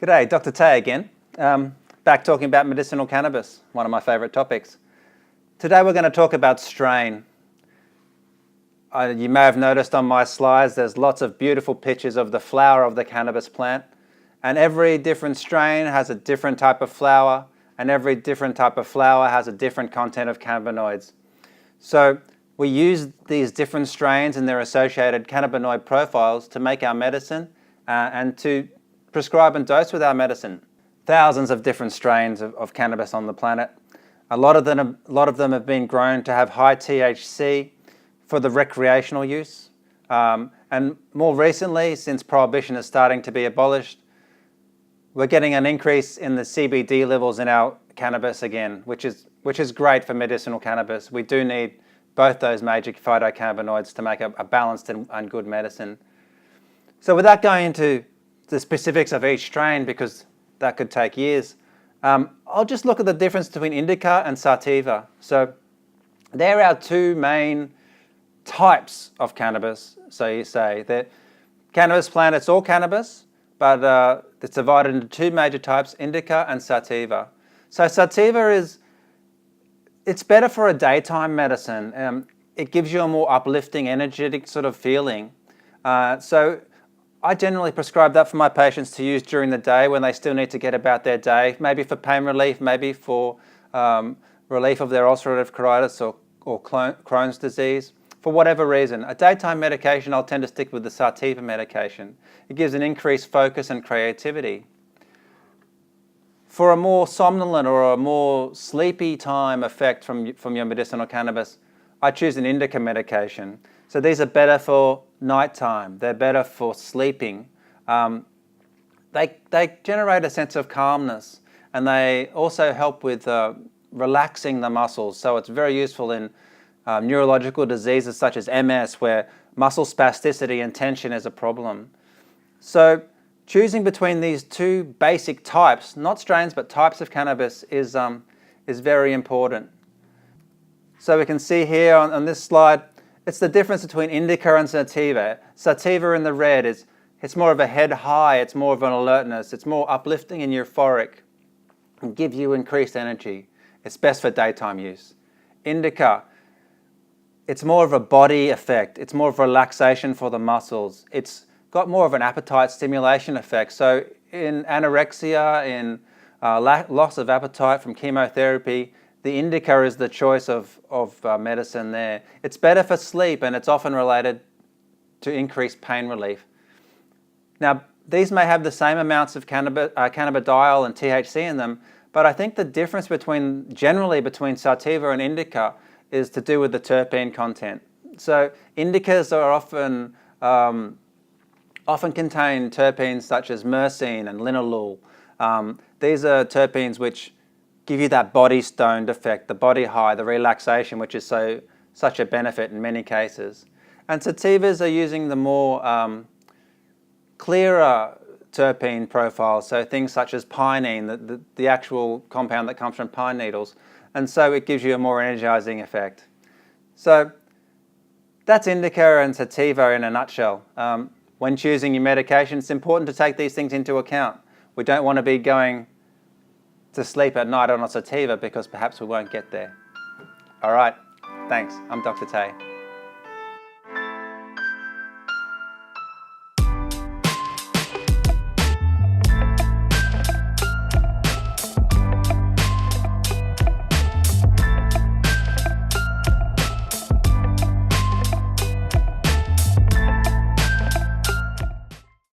G'day, Dr. Tay again. Back talking about medicinal cannabis, one of my favourite topics. Today we're going to talk about strain. You may have noticed on my slides there's lots of beautiful pictures of the flower of the cannabis plant, and every different strain has a different type of flower, and every different type of flower has a different content of cannabinoids. So we use these different strains and their associated cannabinoid profiles to make our medicine and to prescribe and dose with our medicine. Thousands of different strains of cannabis on the planet. A lot of them have been grown to have high THC for the recreational use. And more recently, since prohibition is starting to be abolished, we're getting an increase in the CBD levels in our cannabis again, which is great for medicinal cannabis. We do need both those major phytocannabinoids to make a balanced and good medicine. So without going into the specifics of each strain, because that could take years, I'll just look at the difference between indica and sativa. So they're our two main types of cannabis. So you say that cannabis plant, it's all cannabis, but it's divided into two major types, indica and sativa. So sativa it's better for a daytime medicine. It gives you a more uplifting, energetic sort of feeling. So I generally prescribe that for my patients to use during the day when they still need to get about their day, maybe for pain relief, maybe for relief of their ulcerative colitis or Crohn's disease. For whatever reason, a daytime medication, I'll tend to stick with the sativa medication. It gives an increased focus and creativity. For a more somnolent or a more sleepy time effect from your medicinal cannabis, I choose an indica medication. So these are better for nighttime. They're better for sleeping. They generate a sense of calmness, and they also help with relaxing the muscles. So it's very useful in neurological diseases such as MS, where muscle spasticity and tension is a problem. So choosing between these two basic types, not strains, but types of cannabis is very important. So we can see here on this slide, it's the difference between indica and sativa. Sativa in the red it's more of a head high, it's more of an alertness, it's more uplifting and euphoric, and gives you increased energy. It's best for daytime use. Indica, it's more of a body effect, it's more of relaxation for the muscles. It's got more of an appetite stimulation effect. So in anorexia, in loss of appetite from chemotherapy, the indica is the choice of medicine there. It's better for sleep, and it's often related to increased pain relief. Now, these may have the same amounts of cannabidiol and THC in them, but I think the difference generally between sativa and indica is to do with the terpene content. So indicas are often contain terpenes such as myrcene and linalool. These are terpenes which give you that body stoned effect, the body high, the relaxation, which is such a benefit in many cases. And sativas are using the more clearer terpene profile, so things such as pinene, the actual compound that comes from pine needles, and so it gives you a more energizing effect. So that's indica and sativa in a nutshell. When choosing your medication, it's important to take these things into account. We don't want to be going to sleep at night on a sativa because perhaps we won't get there. All right, thanks. I'm Dr. Tay.